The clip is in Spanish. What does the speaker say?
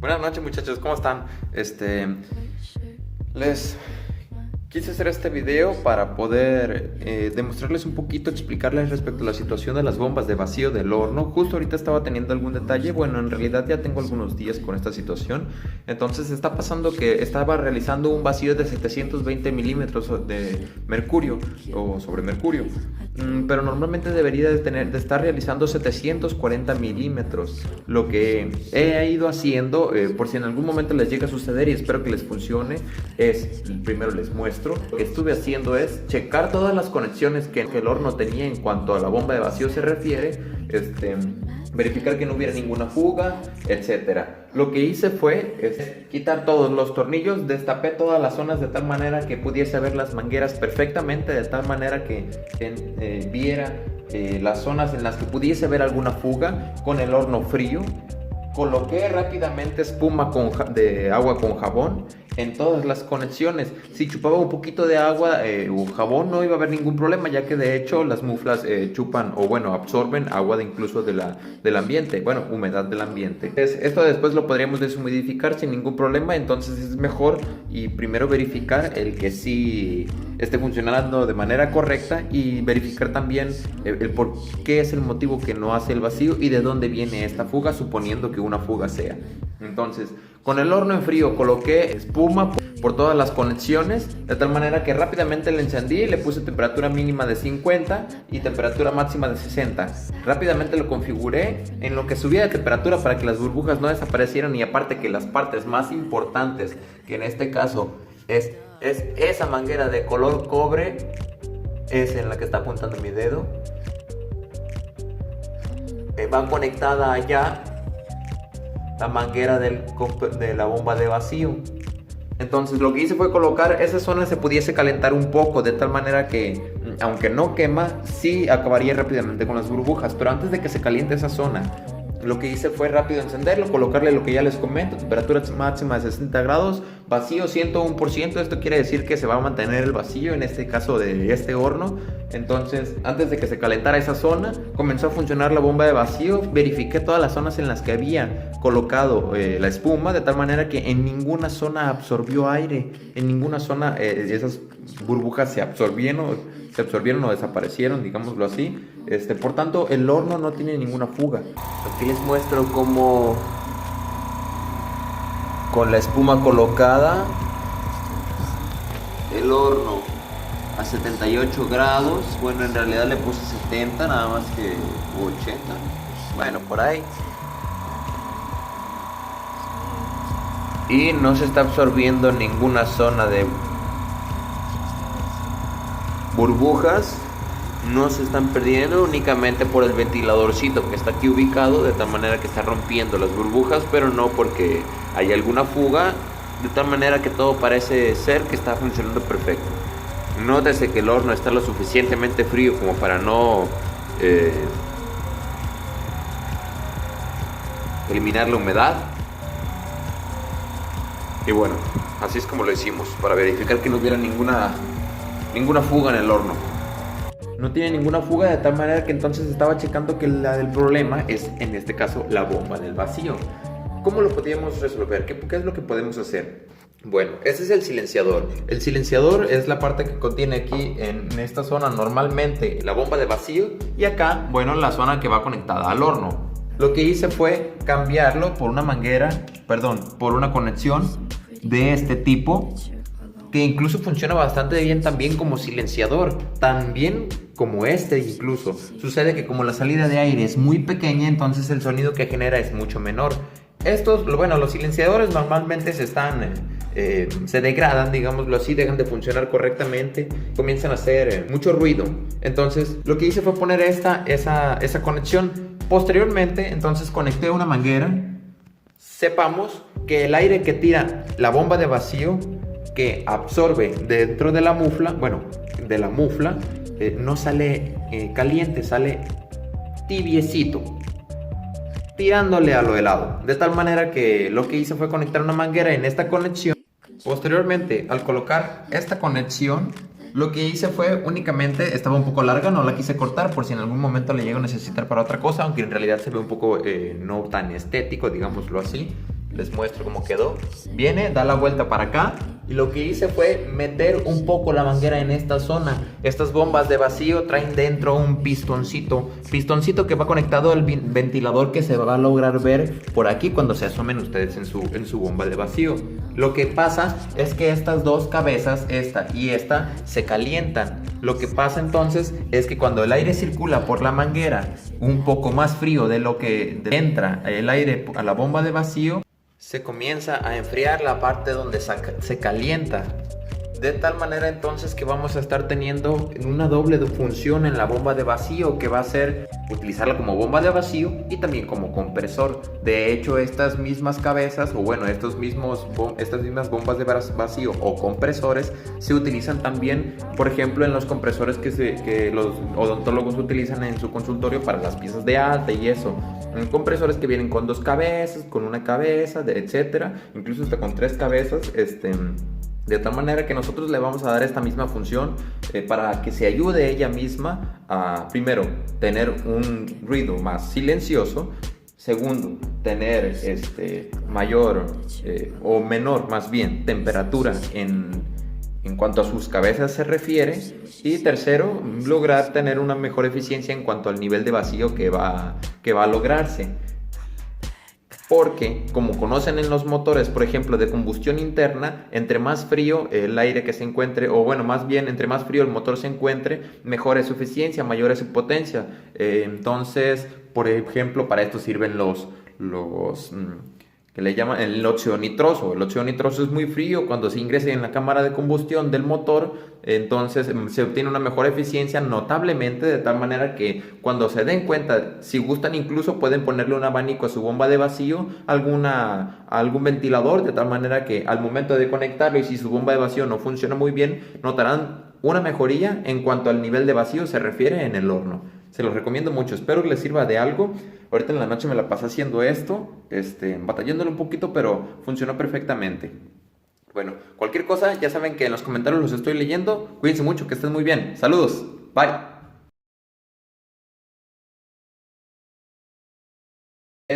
Buenas noches, muchachos, ¿cómo están? Les quise hacer este video para poder demostrarles un poquito, explicarles respecto a la situación de las bombas de vacío del horno. Justo ahorita estaba teniendo algún detalle, bueno, en realidad ya tengo algunos días con esta situación. Entonces está pasando que estaba realizando un vacío de 720 milímetros de mercurio o sobre mercurio, pero normalmente debería de estar realizando 740 milímetros. Lo que he ido haciendo, por si en algún momento les llega a suceder y espero que les funcione, es, primero les muestro. Lo que estuve haciendo es checar todas las conexiones que el horno tenía en cuanto a la bomba de vacío se refiere, verificar que no hubiera ninguna fuga, etcétera. Lo que hice fue quitar todos los tornillos, destapé todas las zonas de tal manera que pudiese ver las mangueras perfectamente, de tal manera que viera las zonas en las que pudiese ver alguna fuga con el horno frío. Coloqué rápidamente espuma de agua con jabón en todas las conexiones. Si chupaba un poquito de agua o jabón no iba a haber ningún problema, ya que de hecho las muflas chupan o bueno, absorben agua incluso del ambiente, bueno, humedad del ambiente. Esto después lo podríamos deshumidificar sin ningún problema, entonces es mejor y primero verificar el que sí esté funcionando de manera correcta y verificar también el por qué es el motivo que no hace el vacío y de dónde viene esta fuga, suponiendo que una fuga sea. Entonces, con el horno en frío coloqué espuma por todas las conexiones, de tal manera que rápidamente le encendí y le puse temperatura mínima de 50 y temperatura máxima de 60. Rápidamente lo configuré en lo que subía de temperatura para que las burbujas no desaparecieran, y aparte que las partes más importantes, que en este caso es esa manguera de color cobre, es en la que está apuntando mi dedo, va conectada allá la manguera de la bomba de vacío. Entonces lo que hice fue colocar esa zona se pudiese calentar un poco, de tal manera que aunque no quema, sí acabaría rápidamente con las burbujas. Pero antes de que se caliente esa zona, lo que hice fue rápido encenderlo, colocarle lo que ya les comento, temperatura máxima de 60 grados, vacío 101%, esto quiere decir que se va a mantener el vacío, en este caso de este horno. Entonces, antes de que se calentara esa zona, comenzó a funcionar la bomba de vacío, verifiqué todas las zonas en las que había colocado la espuma, de tal manera que en ninguna zona absorbió aire, en ninguna zona esas burbujas se absorbieron o desaparecieron, digámoslo así. Por tanto, el horno no tiene ninguna fuga. Aquí les muestro cómo, con la espuma colocada, el horno a 78 grados, bueno, en realidad le puse 70, nada más que 80, bueno, por ahí. Y no se está absorbiendo ninguna zona de burbujas, no se están perdiendo, únicamente por el ventiladorcito que está aquí ubicado, de tal manera que está rompiendo las burbujas, pero no porque hay alguna fuga, de tal manera que todo parece ser que está funcionando perfecto. Nótese que el horno está lo suficientemente frío como para no eliminar la humedad. Y bueno, así es como lo hicimos, para verificar que no hubiera ninguna fuga en el horno. No tiene ninguna fuga, de tal manera que entonces estaba checando que la del problema es, en este caso, la bomba del vacío. ¿Cómo lo podríamos resolver? ¿Qué es lo que podemos hacer? Bueno, este es el silenciador. El silenciador es la parte que contiene aquí en esta zona normalmente la bomba de vacío, y acá, bueno, la zona que va conectada al horno. Lo que hice fue cambiarlo por una por una conexión de este tipo, que incluso funciona bastante bien también como silenciador, también como incluso. Sucede que como la salida de aire es muy pequeña, entonces el sonido que genera es mucho menor. Los silenciadores normalmente se degradan, digámoslo así, dejan de funcionar correctamente, comienzan a hacer mucho ruido. Entonces lo que hice fue poner esa conexión. Posteriormente, entonces conecté una manguera. Sepamos que el aire que tira la bomba de vacío, que absorbe dentro de la mufla, no sale caliente, sale tibiecito, tirándole a lo helado, de tal manera que lo que hice fue conectar una manguera en esta conexión. Posteriormente, al colocar esta conexión, lo que hice fue únicamente, estaba un poco larga, no la quise cortar por si en algún momento le llego a necesitar para otra cosa, aunque en realidad se ve un poco no tan estético, digámoslo así. Les muestro cómo quedó. Viene, da la vuelta para acá. Y lo que hice fue meter un poco la manguera en esta zona. Estas bombas de vacío traen dentro un pistoncito que va conectado al ventilador, que se va a lograr ver por aquí cuando se asomen ustedes en su bomba de vacío. Lo que pasa es que estas dos cabezas, esta y esta, se calientan. Lo que pasa entonces es que cuando el aire circula por la manguera un poco más frío de lo que entra el aire a la bomba de vacío, se comienza a enfriar la parte donde se calienta. De tal manera entonces que vamos a estar teniendo una doble función en la bomba de vacío, que va a ser utilizarla como bomba de vacío y también como compresor. De hecho, estas mismas cabezas, o bueno, estas mismas bombas de vacío o compresores se utilizan también, por ejemplo, en los compresores que los odontólogos utilizan en su consultorio para las piezas de alta y eso. En compresores que vienen con 2 cabezas, con una cabeza, etcétera, incluso hasta con 3 cabezas, de tal manera que nosotros le vamos a dar esta misma función para que se ayude ella misma a, primero, tener un ruido más silencioso. Segundo, tener mayor o menor más bien temperatura en cuanto a sus cabezas se refiere. Y tercero, lograr tener una mejor eficiencia en cuanto al nivel de vacío que va a lograrse. Porque, como conocen en los motores, por ejemplo, de combustión interna, entre más frío el aire que se encuentre, o bueno, más bien, entre más frío el motor se encuentre, mejor es su eficiencia, mayor es su potencia. Entonces, por ejemplo, para esto sirven los que le llaman el óxido nitroso. El óxido nitroso es muy frío. Cuando se ingresa en la cámara de combustión del motor, entonces se obtiene una mejor eficiencia notablemente, de tal manera que cuando se den cuenta, si gustan, incluso pueden ponerle un abanico a su bomba de vacío, algún ventilador, de tal manera que al momento de conectarlo, y si su bomba de vacío no funciona muy bien, notarán una mejoría en cuanto al nivel de vacío se refiere en el horno. Se los recomiendo mucho, espero que les sirva de algo. Ahorita en la noche me la pasé haciendo esto, batallándolo un poquito, pero funcionó perfectamente. Bueno, cualquier cosa, ya saben que en los comentarios los estoy leyendo. Cuídense mucho, que estén muy bien. Saludos, bye.